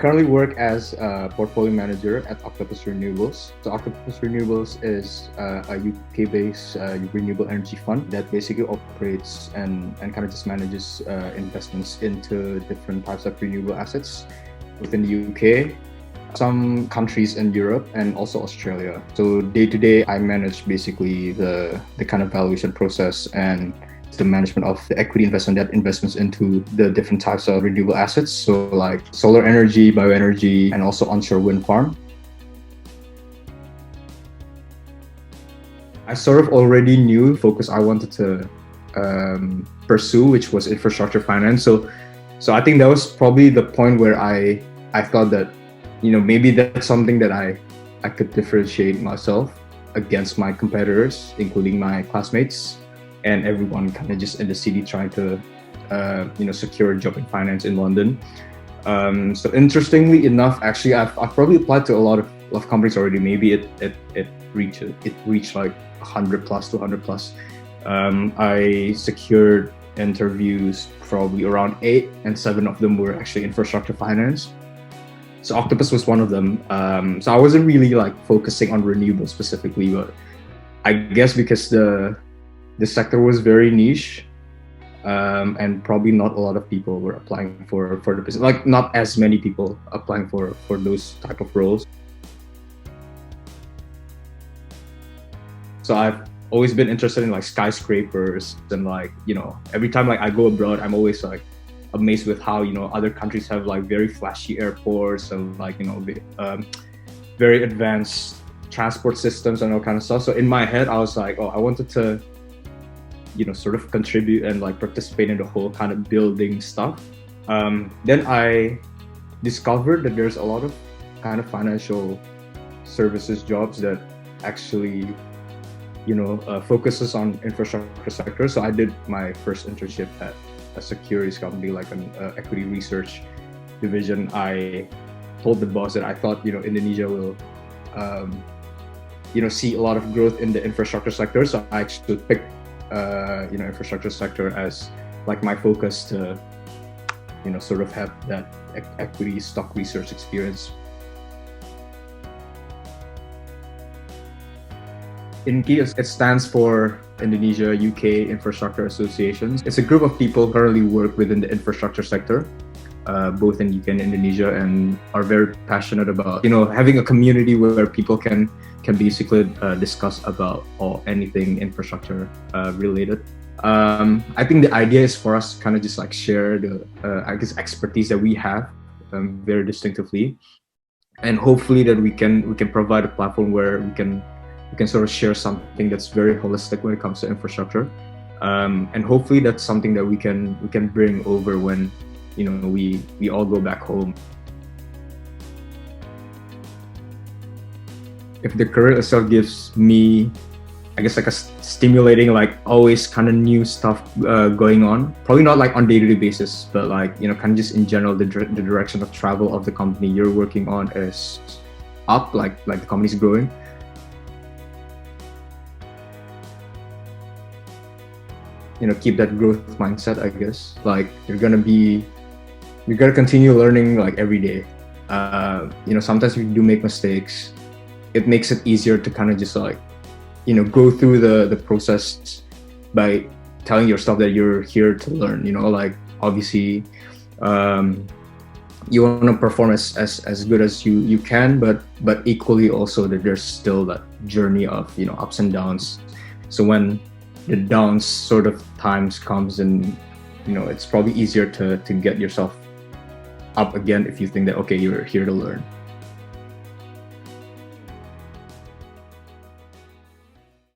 currently work as a portfolio manager at Octopus Renewables. So Octopus Renewables is a UK-based renewable energy fund that basically operates and kind of just manages investments into different types of renewable assets within the UK, some countries in Europe, and also Australia. So day to day, I manage basically the kind of valuation process and the management of the equity investments into the different types of renewable assets. So like solar energy, bioenergy, and also onshore wind farm. I sort of already knew the focus I wanted to pursue, which was infrastructure finance. So I think that was probably the point where I thought that, maybe that's something that I could differentiate myself against my competitors, including my classmates and everyone kind of just in the city trying to, secure a job in finance in London. So interestingly enough, actually, I've probably applied to a lot of companies already. Maybe it reached like 100 plus, 200 plus. I secured interviews probably around 8, and 7 of them were actually infrastructure finance. So Octopus was one of them. So I wasn't really like focusing on renewables specifically, but I guess because the sector was very niche, and probably not a lot of people were applying for the business. Like not as many people applying for those type of roles. So I've always been interested in like skyscrapers and like, every time like I go abroad, I'm always like amazed with how, other countries have like very flashy airports and like, very advanced transport systems and all kind of stuff. So in my head, I was like, I wanted to, sort of contribute and like participate in the whole kind of building stuff. Then I discovered that there's a lot of kind of financial services jobs that actually, focuses on infrastructure sector. So I did my first internship at a securities company, like an equity research division. I told the boss that I thought, Indonesia will, see a lot of growth in the infrastructure sector. So I actually picked, infrastructure sector as like my focus to, sort of have that equity stock research experience. INKI, it stands for Indonesia UK Infrastructure Associations. It's a group of people who currently work within the infrastructure sector, both in UK and Indonesia, and are very passionate about, having a community where people can basically discuss about anything infrastructure related. I think the idea is for us to kind of just like share the, expertise that we have very distinctively, and hopefully that we can provide a platform where we can sort of share something that's very holistic when it comes to infrastructure, and hopefully that's something that we can bring over when we all go back home. If the career itself gives me, I guess, like a stimulating, like always kind of new stuff going on, probably not like on day-to-day basis, but like, kind of just in general, the direction of travel of the company you're working on is up, like the company's growing. Keep that growth mindset, I guess. Like you're gonna continue learning like every day. Sometimes we do make mistakes. It makes it easier to kind of just like, go through the process by telling yourself that you're here to learn. Like obviously, you want to perform as good as you can, but equally also that there's still that journey of ups and downs. So when the downs sort of times comes, and it's probably easier to get yourself up again if you think that, okay, you're here to learn.